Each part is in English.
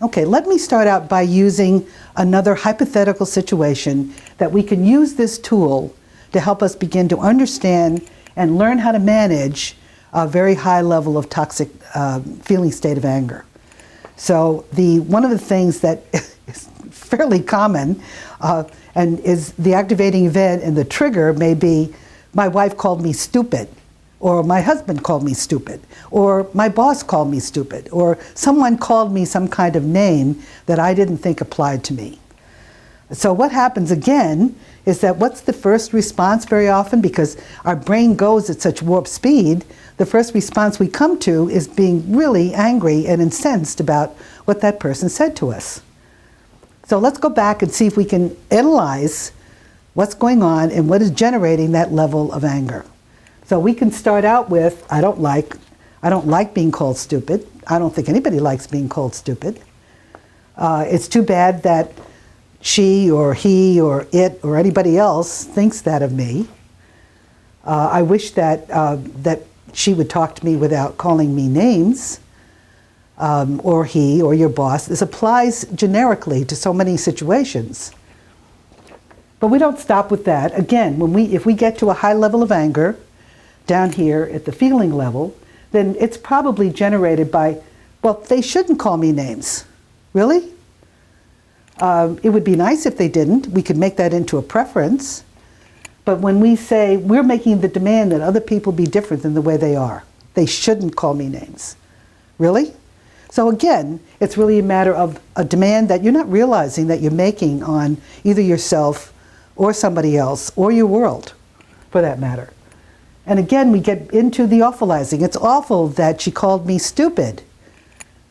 Okay, let me start out by using another hypothetical situation that we can use this tool to help us begin to understand and learn how to manage a very high level of toxic feeling state of anger. So one of the things that is fairly common and is the activating event and the trigger may be, my wife called me stupid, or my husband called me stupid, or my boss called me stupid, or someone called me some kind of name that I didn't think applied to me. So what happens again is that what's the first response very often? Because our brain goes at such warp speed, the first response we come to is being really angry and incensed about what that person said to us. So let's go back and see if we can analyze what's going on and what is generating that level of anger. So we can start out with, I don't like being called stupid. I don't think anybody likes being called stupid. It's too bad that she or he or it or anybody else thinks that of me. I wish that she would talk to me without calling me names, or he or your boss. This applies generically to so many situations. But we don't stop with that. Again, if we get to a high level of anger, down here at the feeling level, then it's probably generated by, well, they shouldn't call me names. Really? It would be nice if they didn't. We could make that into a preference. But when we say we're making the demand that other people be different than the way they are, they shouldn't call me names. Really? So again, it's really a matter of a demand that you're not realizing that you're making on either yourself or somebody else or your world, for that matter. And again, we get into the awfulizing. It's awful that she called me stupid.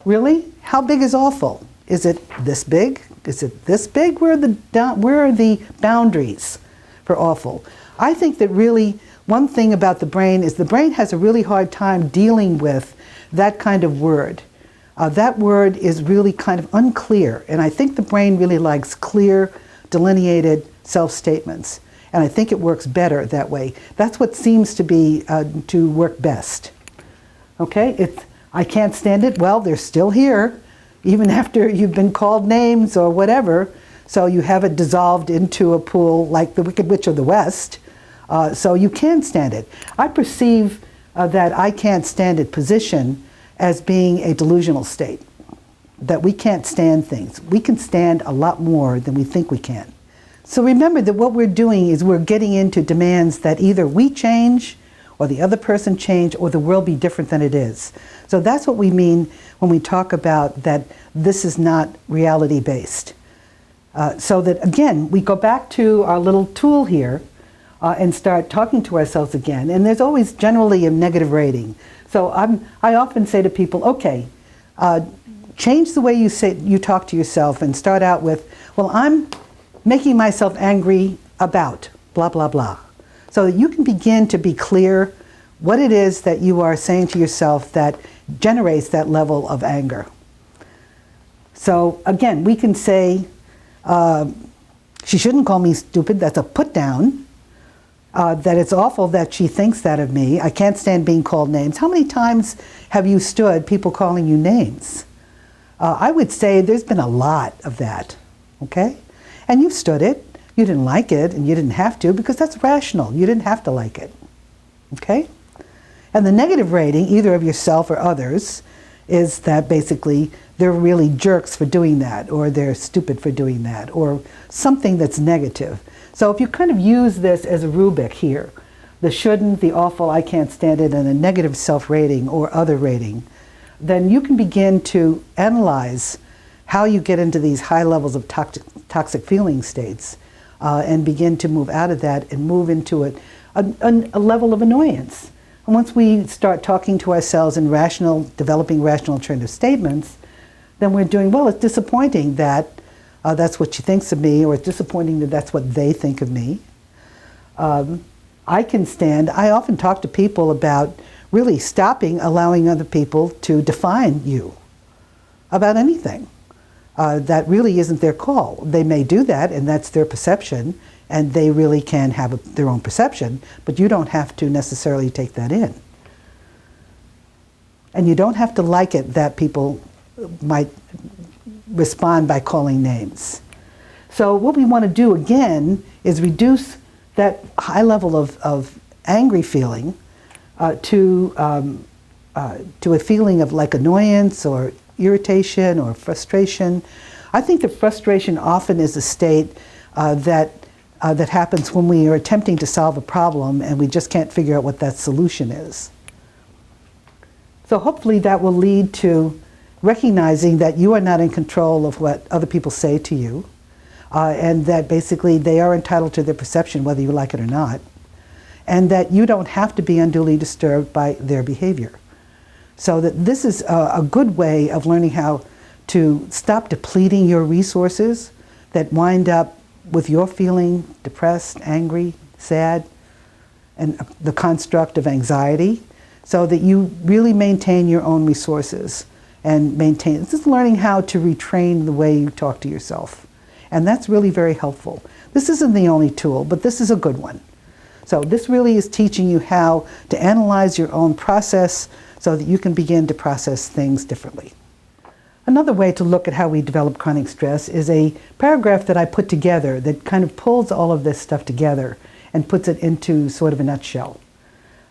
Really? How big is awful? Is it this big? Is it this big? Where are the boundaries for awful? I think that really one thing about the brain is the brain has a really hard time dealing with that kind of word. That word is really kind of unclear. And I think the brain really likes clear, delineated self-statements. And I think it works better that way. That's what seems to be to work best. Okay, I can't stand it. Well, they're still here, even after you've been called names or whatever. So you have it dissolved into a pool like the Wicked Witch of the West. So you can stand it. I perceive that I can't stand it position as being a delusional state. That we can't stand things. We can stand a lot more than we think we can. So remember that what we're doing is we're getting into demands that either we change or the other person change or the world be different than it is. So that's what we mean when we talk about that this is not reality-based. So that again, we go back to our little tool here and start talking to ourselves again. And there's always generally a negative rating. So I often say to people, okay, change the way you talk to yourself and start out with, well, I'm making myself angry about blah, blah, blah. So that you can begin to be clear what it is that you are saying to yourself that generates that level of anger. So again, we can say, she shouldn't call me stupid, that's a put down. That it's awful that she thinks that of me. I can't stand being called names. How many times have you stood people calling you names? I would say there's been a lot of that, okay? And you've stood it. You didn't like it, and you didn't have to, because that's rational. You didn't have to like it, okay? And the negative rating, either of yourself or others, is that basically they're really jerks for doing that, or they're stupid for doing that, or something that's negative. So if you kind of use this as a rubric here, the shouldn't, the awful, I can't stand it, and a negative self-rating or other rating, then you can begin to analyze how you get into these high levels of toxic feeling states and begin to move out of that and move into a level of annoyance. And once we start talking to ourselves in developing rational alternative statements, then we're doing, well, it's disappointing that that's what she thinks of me, or it's disappointing that that's what they think of me. I often talk to people about really stopping allowing other people to define you about anything. That really isn't their call. They may do that, and that's their perception, and they really can have their own perception, but you don't have to necessarily take that in. And you don't have to like it that people might respond by calling names. So what we want to do again is reduce that high level of angry feeling to a feeling of like annoyance or irritation or frustration. I think that frustration often is a state that happens when we are attempting to solve a problem and we just can't figure out what that solution is. So hopefully that will lead to recognizing that you are not in control of what other people say to you, and that basically they are entitled to their perception whether you like it or not, and that you don't have to be unduly disturbed by their behavior. So that this is a good way of learning how to stop depleting your resources that wind up with your feeling depressed, angry, sad, and the construct of anxiety, so that you really maintain your own resources and maintain. This is learning how to retrain the way you talk to yourself. And that's really very helpful. This isn't the only tool, but this is a good one. So this really is teaching you how to analyze your own process so that you can begin to process things differently. Another way to look at how we develop chronic stress is a paragraph that I put together that kind of pulls all of this stuff together and puts it into sort of a nutshell.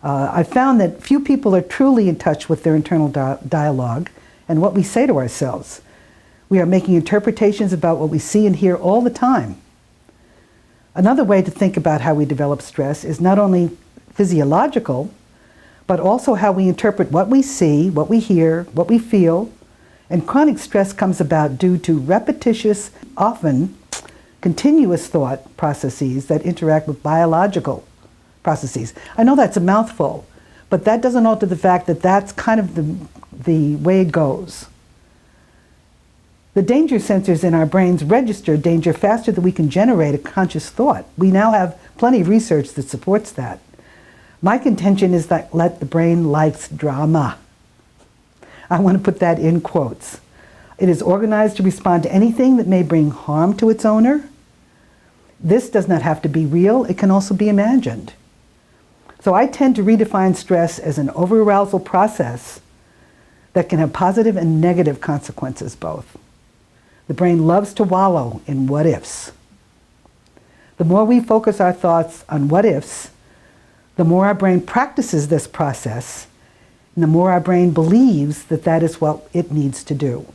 I found that few people are truly in touch with their internal dialogue and what we say to ourselves. We are making interpretations about what we see and hear all the time. Another way to think about how we develop stress is not only physiological, but also how we interpret what we see, what we hear, what we feel. And chronic stress comes about due to repetitious, often continuous thought processes that interact with biological processes. I know that's a mouthful, but that doesn't alter the fact that that's kind of the way it goes. The danger sensors in our brains register danger faster than we can generate a conscious thought. We now have plenty of research that supports that. My contention is that the brain likes drama. I want to put that in quotes. It is organized to respond to anything that may bring harm to its owner. This does not have to be real. It can also be imagined. So I tend to redefine stress as an overarousal process that can have positive and negative consequences both. The brain loves to wallow in what-ifs. The more we focus our thoughts on what-ifs, the more our brain practices this process, and the more our brain believes that that is what it needs to do.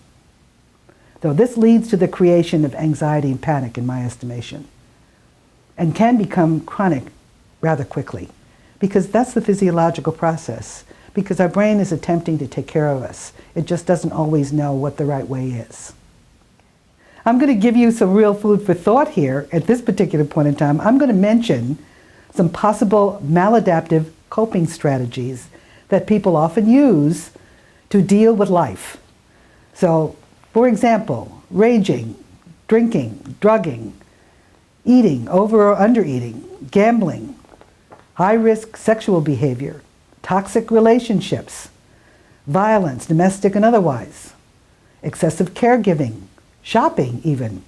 So this leads to the creation of anxiety and panic, in my estimation, and can become chronic rather quickly, because that's the physiological process, because our brain is attempting to take care of us. It just doesn't always know what the right way is. I'm going to give you some real food for thought here at this particular point in time. I'm going to mention some possible maladaptive coping strategies that people often use to deal with life. So, for example, raging, drinking, drugging, eating, over or under eating, gambling, high-risk sexual behavior, toxic relationships, violence, domestic and otherwise, excessive caregiving, shopping even,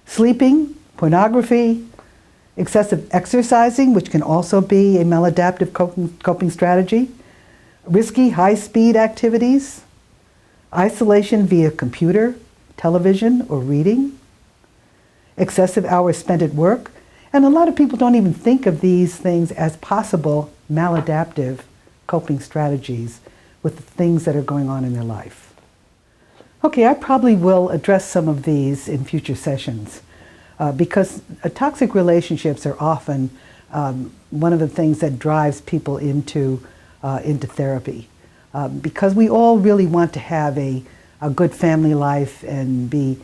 sleeping, pornography, excessive exercising, which can also be a maladaptive coping strategy, risky high-speed activities, isolation via computer, television, or reading, excessive hours spent at work, and a lot of people don't even think of these things as possible maladaptive coping strategies with the things that are going on in their life. Okay, I probably will address some of these in future sessions because toxic relationships are often one of the things that drives people into therapy. Because we all really want to have a good family life and be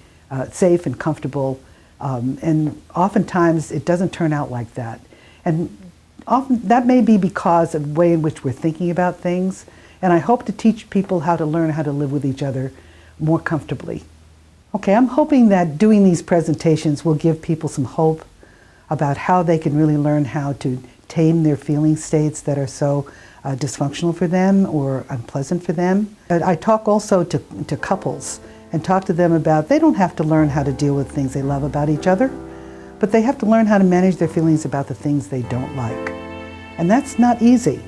safe and comfortable, and oftentimes it doesn't turn out like that. And often that may be because of the way in which we're thinking about things, and I hope to teach people how to learn how to live with each other more comfortably. Okay, I'm hoping that doing these presentations will give people some hope about how they can really learn how to tame their feeling states that are so dysfunctional for them or unpleasant for them. I talk also to couples and talk to them about they don't have to learn how to deal with things they love about each other, but they have to learn how to manage their feelings about the things they don't like. And that's not easy,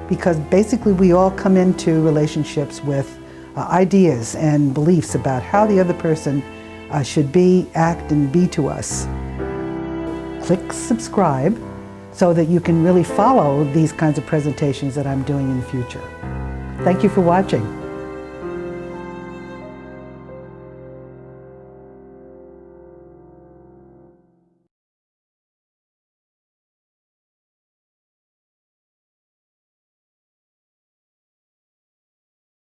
because basically we all come into relationships with ideas and beliefs about how the other person should be, act, and be to us. Click subscribe so that you can really follow these kinds of presentations that I'm doing in the future. Thank you for watching.